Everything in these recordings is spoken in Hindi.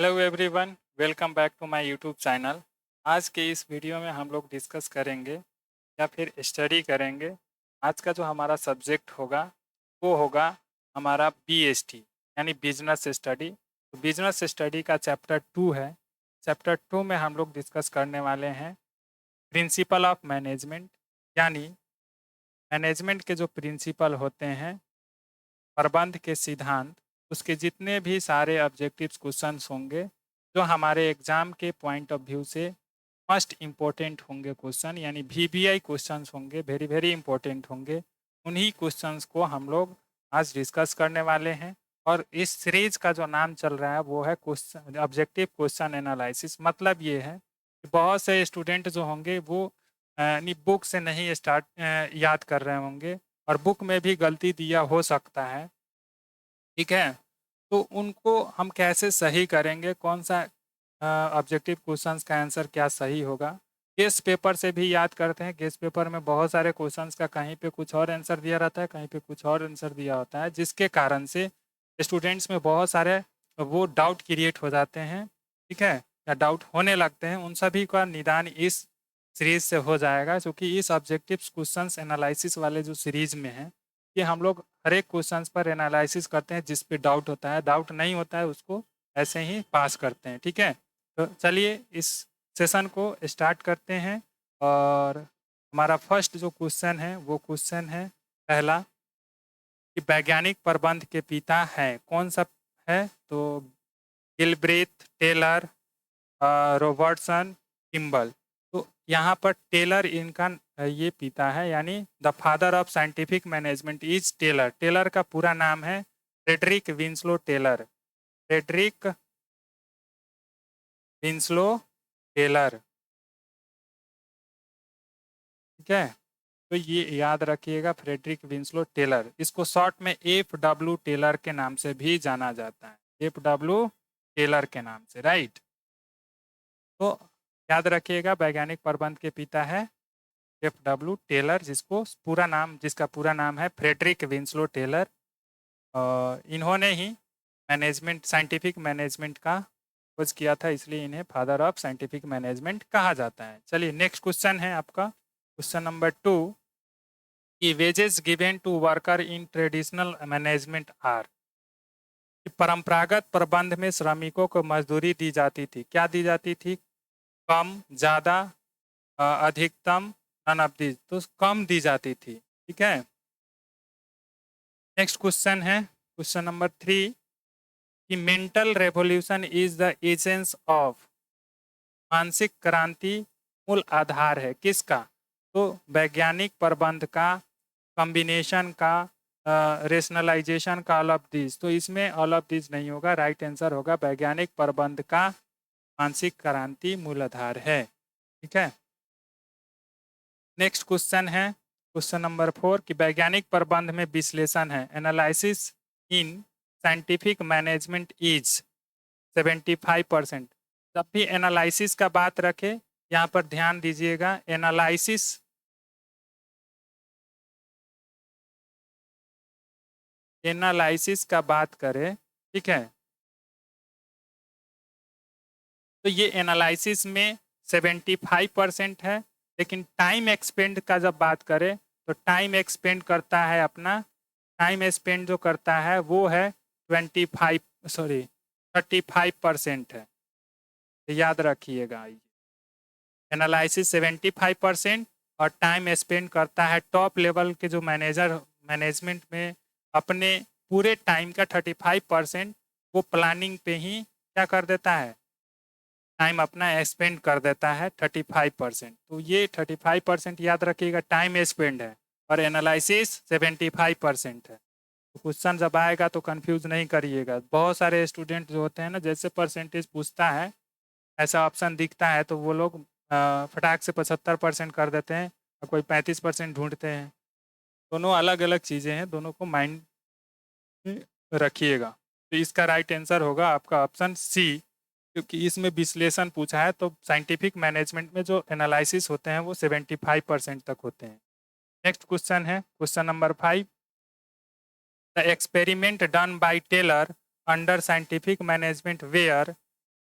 Hello everyone, welcome back to my YouTube channel. आज के इस वीडियो में हम लोग डिस्कस करेंगे या फिर स्टडी करेंगे। आज का जो हमारा सब्जेक्ट होगा वो होगा हमारा बीएसटी यानी बिजनेस स्टडी। तो बिजनेस स्टडी का चैप्टर 2 है। चैप्टर 2 में हम लोग डिस्कस करने वाले हैं प्रिंसिपल ऑफ मैनेजमेंट, यानी मैनेजमेंट के जो प्रिंसिपल होते हैं, प्रबंध के सिद्धांत, उसके जितने भी सारे ऑब्जेक्टिव्स क्वेश्चंस होंगे जो हमारे एग्जाम के पॉइंट ऑफ व्यू से मस्ट इम्पोर्टेंट होंगे क्वेश्चन, यानी वीबीआई क्वेश्चंस होंगे, वेरी वेरी इंपॉर्टेंट होंगे। उन्हीं क्वेश्चंस को हम लोग आज डिस्कस करने वाले हैं। और इस सीरीज का जो नाम चल रहा है वो है क्वेश्चन ऑब्जेक्टिव क्वेश्चन एनालिसिस। मतलब ये है कि बहुत से स्टूडेंट जो होंगे वो बुक से नहीं स्टार्ट याद कर रहे होंगे और बुक में भी गलती दिया हो सकता है। ठीक है, तो उनको हम कैसे सही करेंगे, कौन सा ऑब्जेक्टिव क्वेश्चंस का आंसर क्या सही होगा। गेस्ट पेपर से भी याद करते हैं। गेस्ट पेपर में बहुत सारे क्वेश्चंस का कहीं पे कुछ और आंसर दिया रहता है, कहीं पे कुछ और आंसर दिया होता है, जिसके कारण से स्टूडेंट्स में बहुत सारे वो डाउट क्रिएट हो जाते हैं। ठीक है, या डाउट होने लगते हैं। उन सभी का निदान इस सीरीज से हो जाएगा, क्योंकि इस ऑब्जेक्टिव क्वेश्चंस एनालिसिस वाले जो सीरीज में है कि हम लोग हर एक क्वेश्चंस पर एनालिसिस करते हैं। जिस पे डाउट होता है, डाउट नहीं होता है, उसको ऐसे ही पास करते हैं। ठीक है, तो चलिए इस सेशन को स्टार्ट करते हैं। और हमारा फर्स्ट जो क्वेश्चन है वो क्वेश्चन है पहला कि वैज्ञानिक प्रबंध के पिता हैं कौन सा है। तो गिलब्रेथ, टेलर, रॉबर्टसन, किम्बल। तो यहाँ पर टेलर इनका ये पिता है, यानी the father of scientific management is Taylor. Taylor का पूरा नाम है Frederick Winslow Taylor. Frederick Winslow Taylor. ठीक है, तो ये याद रखिएगा, फ्रेडरिक विंस्लो टेलर। इसको शॉर्ट में एफ डब्ल्यू टेलर के नाम से भी जाना जाता है, एफ डब्ल्यू टेलर के नाम से, राइट। तो याद रखिएगा, वैज्ञानिक प्रबंध के पिता है एफ डब्ल्यू टेलर, जिसका पूरा नाम है फ्रेडरिक विंस्लो टेलर। इन्होंने ही मैनेजमेंट, साइंटिफिक मैनेजमेंट का खोज किया था, इसलिए इन्हें फादर ऑफ साइंटिफिक मैनेजमेंट कहा जाता है। चलिए नेक्स्ट क्वेश्चन है आपका क्वेश्चन नंबर 2 कि wages given to worker in traditional management are. परंपरागत प्रबंध में श्रमिकों को मजदूरी दी जाती थी, क्या दी जाती थी? कम, ज़्यादा, अधिकतम, नन ऑफ दिस। तो कम दी जाती थी। ठीक है, नेक्स्ट क्वेश्चन है क्वेश्चन नंबर 3 कि mental revolution is the essence of. मानसिक क्रांति मूल आधार है किसका? तो वैज्ञानिक प्रबंध का, कॉम्बिनेशन का, रेशनलाइजेशन का, ऑल ऑफ दिस। तो इसमें ऑल ऑफ दिस नहीं होगा, राइट आंसर होगा वैज्ञानिक प्रबंध का मानसिक क्रांति मूल आधार है। ठीक है, नेक्स्ट क्वेश्चन है क्वेश्चन नंबर 4 कि वैज्ञानिक प्रबंध में विश्लेषण है, analysis in scientific management is 75%। जब भी एनालिसिस का बात रखे, यहाँ पर ध्यान दीजिएगा, एनालिसिस का बात करें, ठीक है, तो ये एनालिसिस में 75% है। लेकिन टाइम एक्सपेंड का जब बात करें तो टाइम एक्सपेंड करता है अपना, टाइम स्पेंड जो करता है वो है 35% है। तो याद रखिएगा, एनालिसिस 75% और टाइम स्पेंड करता है टॉप लेवल के जो मैनेजमेंट में अपने पूरे टाइम का 35% वो प्लानिंग पे ही क्या कर देता है, टाइम अपना स्पेंड कर देता है 35%। तो ये 35% याद रखिएगा टाइम स्पेंड है और एनालिसिस 75% है। तो क्वेश्चन जब आएगा तो कंफ्यूज नहीं करिएगा। बहुत सारे स्टूडेंट जो होते हैं ना, जैसे परसेंटेज पूछता है, ऐसा ऑप्शन दिखता है तो वो लोग फटाक से 75% कर देते हैं और कोई 35% ढूंढते हैं। दोनों अलग अलग चीज़ें हैं, दोनों को माइंड में रखिएगा। तो इसका राइट आंसर होगा आपका ऑप्शन सी, क्योंकि इसमें विश्लेषण पूछा है। तो साइंटिफिक मैनेजमेंट में जो एनालिसिस होते हैं वो 75% तक होते हैं। नेक्स्ट क्वेश्चन है question number 5, the experiment done by Taylor under scientific management were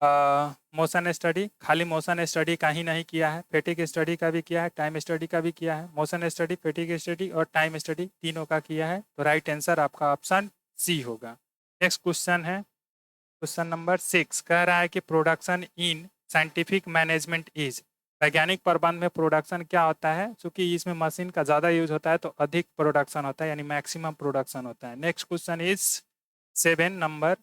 motion study, खाली मोशन स्टडी का ही नहीं किया है, फैटिग स्टडी का भी किया है, टाइम स्टडी का भी किया है। मोशन स्टडी, फैटिग स्टडी और टाइम स्टडी तीनों का किया है। तो राइट आंसर आपका ऑप्शन सी होगा। नेक्स्ट क्वेश्चन है क्वेश्चन नंबर 6, कह रहा है कि production in scientific management is, वैज्ञानिक प्रबंध में प्रोडक्शन क्या होता है? क्योंकि इसमें मशीन का ज़्यादा यूज होता है तो अधिक प्रोडक्शन होता है, यानी मैक्सिमम प्रोडक्शन होता है। नेक्स्ट क्वेश्चन इज 7 नंबर,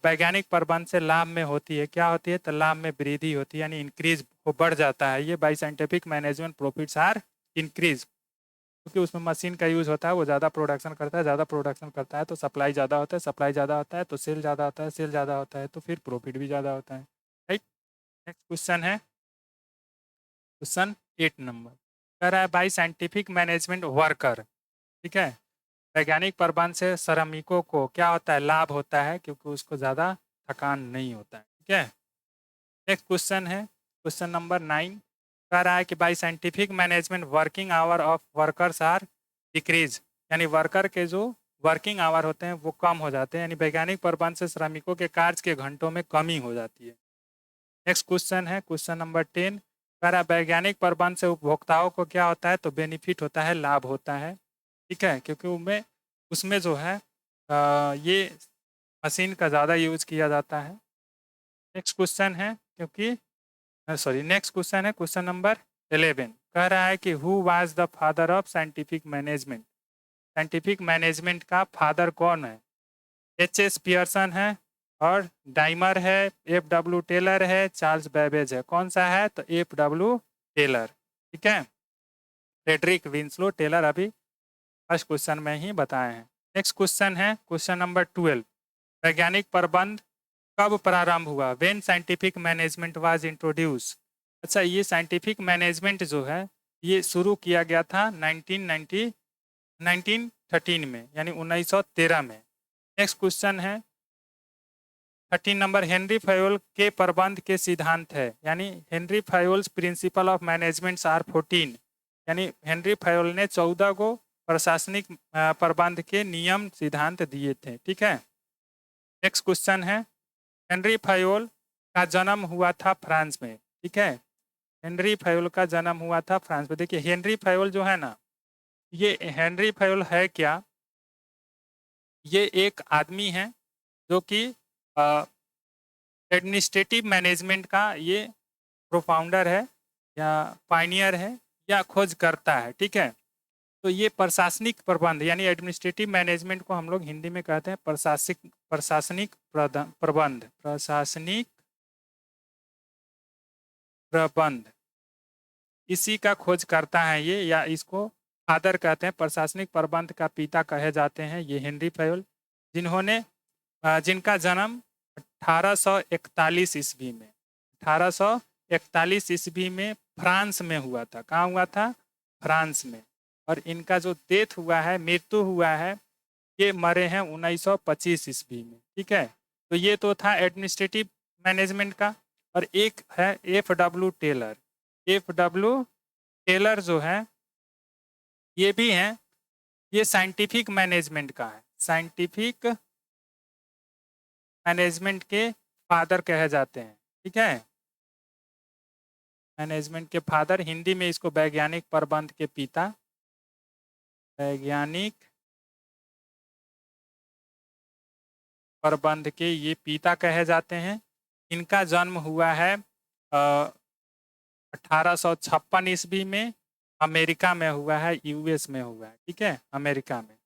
वैज्ञानिक प्रबंध से लाभ में होती है, क्या होती है? तो लाभ में वृद्धि होती है, यानी इंक्रीज हो, बढ़ जाता है। ये by scientific management profits are increase, क्योंकि उसमें मशीन का यूज़ होता है, वो ज़्यादा प्रोडक्शन करता है, ज़्यादा प्रोडक्शन करता है तो सप्लाई ज़्यादा होता है, सप्लाई ज़्यादा होता है तो सेल ज़्यादा होता है, सेल ज़्यादा होता है तो फिर प्रॉफिट भी ज़्यादा होता है। राइट। नेक्स्ट क्वेश्चन है क्वेश्चन 8 नंबर, कह रहा है बाई साइंटिफिक मैनेजमेंट वर्कर, ठीक है, वैज्ञानिक प्रबंध से श्रमिकों को क्या होता है? लाभ होता है, क्योंकि उसको ज़्यादा थकान नहीं होता है। ठीक है। नेक्स्ट क्वेश्चन है क्वेश्चन नंबर 9, कह रहा है कि by scientific management working hour of workers are decrease, यानी वर्कर के जो वर्किंग आवर होते हैं वो कम हो जाते हैं, यानी वैज्ञानिक प्रबंध से श्रमिकों के कार्य के घंटों में कमी हो जाती है। नेक्स्ट क्वेश्चन है क्वेश्चन नंबर 10, कह रहा है वैज्ञानिक प्रबंध से उपभोक्ताओं को क्या होता है? तो बेनिफिट होता है, लाभ होता है। ठीक है, क्योंकि उनमें उसमें जो है ये मशीन का ज़्यादा यूज किया जाता है। नेक्स्ट क्वेश्चन है क्योंकि नेक्स्ट क्वेश्चन है क्वेश्चन नंबर 11, कह रहा है कि who was the father of scientific management, scientific management का फादर कौन है? एच.एस. पियर्सन है, और डाइमर है, एफ.डब्ल्यू. टेलर है, चार्ल्स बेबेज है। कौन सा है? तो एफ.डब्ल्यू. टेलर। ठीक है, फ्रेडरिक विंस्लो टेलर अभी फर्स्ट क्वेश्चन में ही बताए हैं। नेक्स्ट क्वेश्चन है क्वेश्चन नंबर 12, वैज्ञानिक प्रबंध कब प्रारंभ हुआ? When scientific management was introduce. अच्छा, ये साइंटिफिक मैनेजमेंट जो है ये शुरू किया गया था 1913 में, यानी 1913 में। नेक्स्ट क्वेश्चन है 13 नंबर, हेनरी फयोल के प्रबंध के सिद्धांत है, यानी Henri Fayol's principle of management are 14, यानी हेनरी फयोल ने 14 को प्रशासनिक प्रबंध के नियम सिद्धांत दिए थे। ठीक है। नेक्स्ट क्वेश्चन है हेनरी फयोल का जन्म हुआ था फ्रांस में। ठीक है, हेनरी फयोल का जन्म हुआ था फ्रांस में। देखिए हेनरी फयोल जो है ना, ये हेनरी फयोल है क्या? ये एक आदमी है जो कि एडमिनिस्ट्रेटिव मैनेजमेंट का ये प्रोफाउंडर है या पाइनियर है या खोज करता है। ठीक है, तो ये प्रशासनिक प्रबंध यानी एडमिनिस्ट्रेटिव मैनेजमेंट को हम लोग हिंदी में कहते हैं प्रशासनिक प्रबंध, इसी का खोज करता है ये, या इसको फादर कहते हैं, प्रशासनिक प्रबंध का पिता कहे जाते हैं ये हेनरी फयोल, जिनका जन्म 1841 ईस्वी में 1841 ईस्वी में फ्रांस में हुआ था। कहाँ हुआ था? फ्रांस में। और इनका जो डेथ हुआ है, मृत्यु हुआ है, ये मरे हैं 1925 ईस्वी में। ठीक है, तो ये तो था एडमिनिस्ट्रेटिव मैनेजमेंट का। और एक है एफ.डब्ल्यू. टेलर। एफ.डब्ल्यू. टेलर जो है ये भी हैं, ये साइंटिफिक मैनेजमेंट का है, साइंटिफिक मैनेजमेंट के फादर कहे जाते हैं। ठीक है, मैनेजमेंट के फादर, हिंदी में इसको वैज्ञानिक प्रबंध के पिता, वैज्ञानिक प्रबंध के ये पिता कहे जाते हैं। इनका जन्म हुआ है 1856 ईस्वी में, अमेरिका में हुआ है, यूएस में हुआ है। ठीक है, अमेरिका में।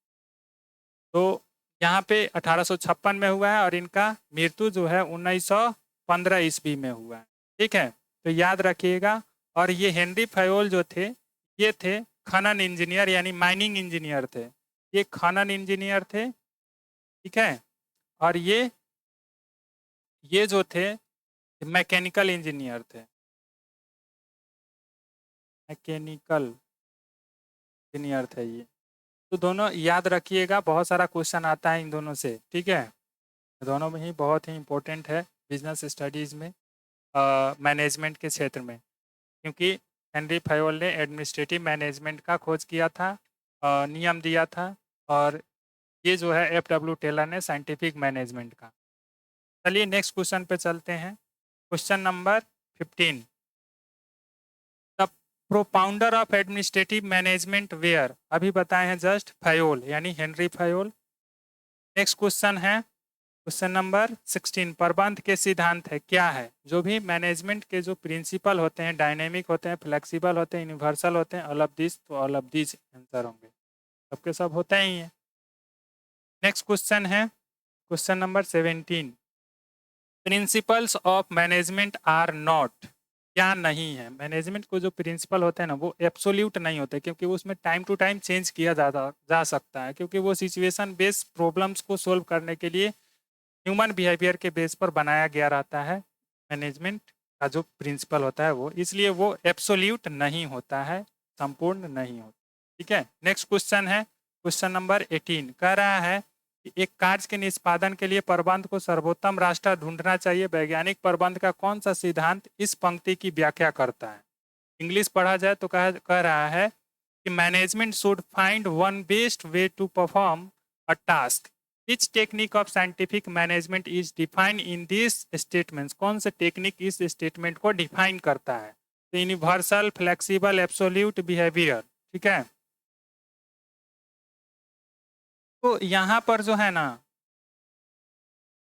तो यहाँ पे 1856 में हुआ है और इनका मृत्यु जो है 1915 ईस्वी में हुआ है। ठीक है, तो याद रखिएगा। और ये हेनरी फयोल जो थे, ये थे खनन इंजीनियर, यानी माइनिंग इंजीनियर थे। ये खनन इंजीनियर थे। ठीक है, और ये जो थे मैकेनिकल इंजीनियर थे, मैकेनिकल इंजीनियर थे ये। तो दोनों याद रखिएगा, बहुत सारा क्वेश्चन आता है इन दोनों से। ठीक है, दोनों में ही बहुत ही इम्पोर्टेंट है बिजनेस स्टडीज़ में, मैनेजमेंट के क्षेत्र में, क्योंकि हेनरी फयोल ने एडमिनिस्ट्रेटिव मैनेजमेंट का खोज किया था, नियम दिया था, और ये जो है एफ.डब्ल्यू. टेलर ने साइंटिफिक मैनेजमेंट का। चलिए नेक्स्ट क्वेश्चन पे चलते हैं। Question number 15, the propounder of administrative management were, अभी बताए हैं जस्ट, फयोल यानी हेनरी फयोल। नेक्स्ट क्वेश्चन है क्वेश्चन नंबर 16, प्रबंध के सिद्धांत है क्या है? जो भी मैनेजमेंट के जो प्रिंसिपल होते हैं, डायनेमिक होते हैं, फ्लेक्सिबल होते हैं, यूनिवर्सल होते हैं, ऑल ऑफ दिस, तो ऑल ऑफ दिस आंसर होंगे, सबके सब होते ही हैं। नेक्स्ट क्वेश्चन है question number 17, principles of management are not, क्या नहीं है? मैनेजमेंट को जो प्रिंसिपल होते हैं ना वो एब्सोल्यूट नहीं होते, क्योंकि वो उसमें टाइम टू टाइम चेंज किया जा सकता है, क्योंकि वो सिचुएशन बेस्ड प्रॉब्लम्स को सोल्व करने के लिए ह्यूमन बिहेवियर के बेस पर बनाया गया रहता है। मैनेजमेंट का जो प्रिंसिपल होता है वो, इसलिए वो एब्सोल्यूट नहीं होता है, संपूर्ण नहीं होता। ठीक है, नेक्स्ट क्वेश्चन है क्वेश्चन नंबर 18, कह रहा है कि एक कार्य के निष्पादन के लिए प्रबंध को सर्वोत्तम रास्ता ढूंढना चाहिए, वैज्ञानिक प्रबंध का कौन सा सिद्धांत इस पंक्ति की व्याख्या करता है? इंग्लिश पढ़ा जाए तो कह रहा है कि management should find one best way to perform a task, which technique of scientific management is define in this statements, कौन सा टेक्निक इस स्टेटमेंट को डिफाइन करता है? तो यूनिवर्सल, फ्लेक्सिबल, एब्सोल्यूट, बिहेवियर। ठीक है, तो यहाँ पर जो है ना,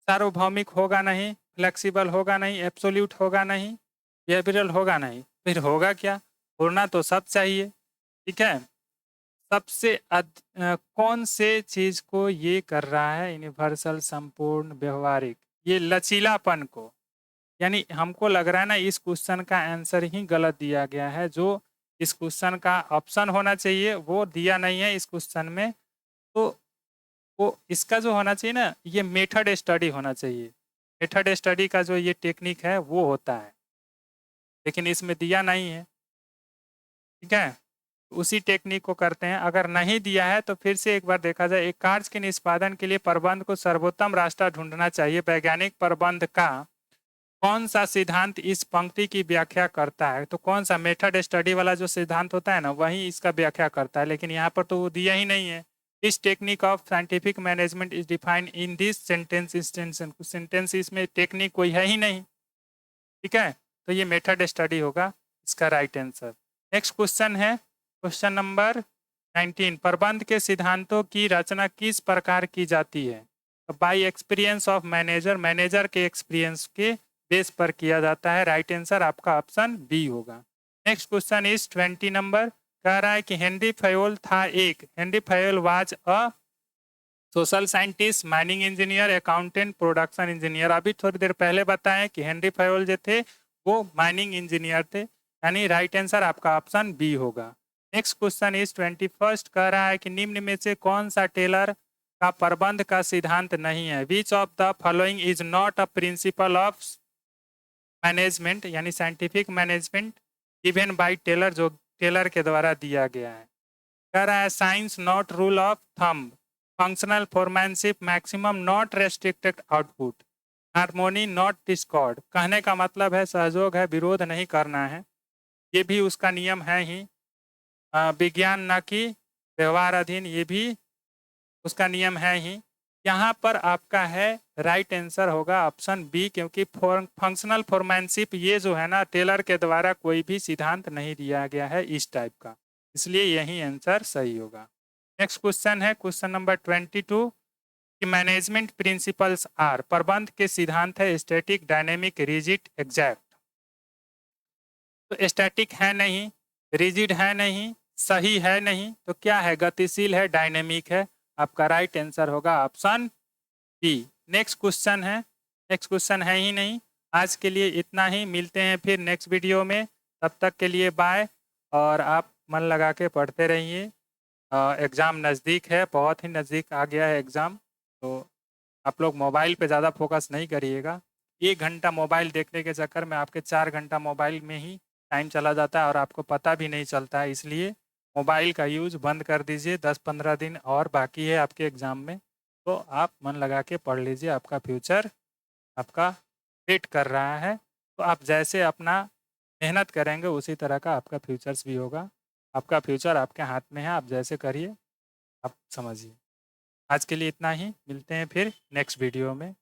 सार्वभौमिक होगा नहीं, फ्लेक्सिबल होगा नहीं, एब्सोल्यूट होगा नहीं, बिहेवियरल होगा नहीं, फिर होगा क्या? होना तो सब चाहिए। ठीक है, सबसे कौन से चीज को ये कर रहा है? यूनिवर्सल, संपूर्ण, व्यवहारिक, ये लचीलापन को। यानी हमको लग रहा है ना इस क्वेश्चन का आंसर ही गलत दिया गया है, जो इस क्वेश्चन का ऑप्शन होना चाहिए वो दिया नहीं है इस क्वेश्चन में। तो वो इसका जो होना चाहिए ना, ये मेथड स्टडी होना चाहिए, मेथड स्टडी का जो ये टेक्निक है वो होता है, लेकिन इसमें दिया नहीं है। ठीक है, उसी टेक्निक को करते हैं। अगर नहीं दिया है तो फिर से एक बार देखा जाए, एक कार्य के निष्पादन के लिए प्रबंध को सर्वोत्तम रास्ता ढूंढना चाहिए, वैज्ञानिक प्रबंध का कौन सा सिद्धांत इस पंक्ति की व्याख्या करता है? तो कौन सा मेथड स्टडी वाला जो सिद्धांत होता है ना वही इसका व्याख्या करता है, लेकिन यहाँ पर तो वो दिया ही नहीं है। इस technique of scientific management is defined in this sentence, sentence इसमें टेक्निक कोई है ही नहीं। ठीक है, तो ये मेथड स्टडी होगा इसका राइट आंसर। नेक्स्ट क्वेश्चन है क्वेश्चन नंबर 19, प्रबंध के सिद्धांतों की रचना किस प्रकार की जाती है? Bye experience of manager, manager के एक्सपीरियंस के बेस पर किया जाता है। राइट आंसर आपका ऑप्शन बी होगा। नेक्स्ट क्वेश्चन इज 20 नंबर, कह रहा है कि हेनरी फयोल था एक, Henry Fayol was a social scientist, mining engineer, accountant, production engineer. अभी थोड़ी देर पहले बताएं कि हेनरी फयोल जो थे वो माइनिंग इंजीनियर थे, यानी राइट आंसर आपका ऑप्शन बी होगा। नेक्स्ट क्वेश्चन इज 21, कह रहा है कि निम्न में से कौन सा टेलर का प्रबंध का सिद्धांत नहीं है? Which of the following is not a principle of management, यानी scientific management given by Taylor, जो टेलर के द्वारा दिया गया है। कह रहा है science not rule of thumb, functional foremanship, maximum not restricted output, harmony not discord. कहने का मतलब है सहयोग है, विरोध नहीं करना है, ये भी उसका नियम है ही। विज्ञान न कि व्यवहार अधीन, ये भी उसका नियम है ही। यहाँ पर आपका है राइट आंसर होगा ऑप्शन बी, क्योंकि फंक्शनल फोरमैनशिप ये जो है ना टेलर के द्वारा कोई भी सिद्धांत नहीं दिया गया है इस टाइप का, इसलिए यही आंसर सही होगा। नेक्स्ट क्वेश्चन है क्वेश्चन नंबर 22 कि मैनेजमेंट प्रिंसिपल्स आर, प्रबंध के सिद्धांत है स्टैटिक, डायनेमिक, रिजिड, एग्जैक्ट। तो स्टैटिक है नहीं, रिजिड है नहीं, सही है नहीं, तो क्या है? गतिशील है, डायनेमिक है। आपका राइट आंसर होगा ऑप्शन बी। नेक्स्ट क्वेश्चन है, नेक्स्ट क्वेश्चन है ही नहीं। आज के लिए इतना ही, मिलते हैं फिर नेक्स्ट वीडियो में, तब तक के लिए बाय। और आप मन लगा के पढ़ते रहिए, एग्ज़ाम नज़दीक है, बहुत ही नज़दीक आ गया है एग्ज़ाम, तो आप लोग मोबाइल पे ज़्यादा फोकस नहीं करिएगा। 1 घंटा मोबाइल देखने के चक्कर में आपके 4 घंटा मोबाइल में ही टाइम चला जाता है और आपको पता भी नहीं चलता है, इसलिए मोबाइल का यूज़ बंद कर दीजिए। 10-15 दिन और बाकी है आपके एग्ज़ाम में, तो आप मन लगा के पढ़ लीजिए, आपका फ्यूचर आपका वेट कर रहा है। तो आप जैसे अपना मेहनत करेंगे उसी तरह का आपका फ्यूचर्स भी होगा। आपका फ्यूचर आपके हाथ में है, आप जैसे करिए, आप समझिए। आज के लिए इतना ही, मिलते हैं फिर नेक्स्ट वीडियो में।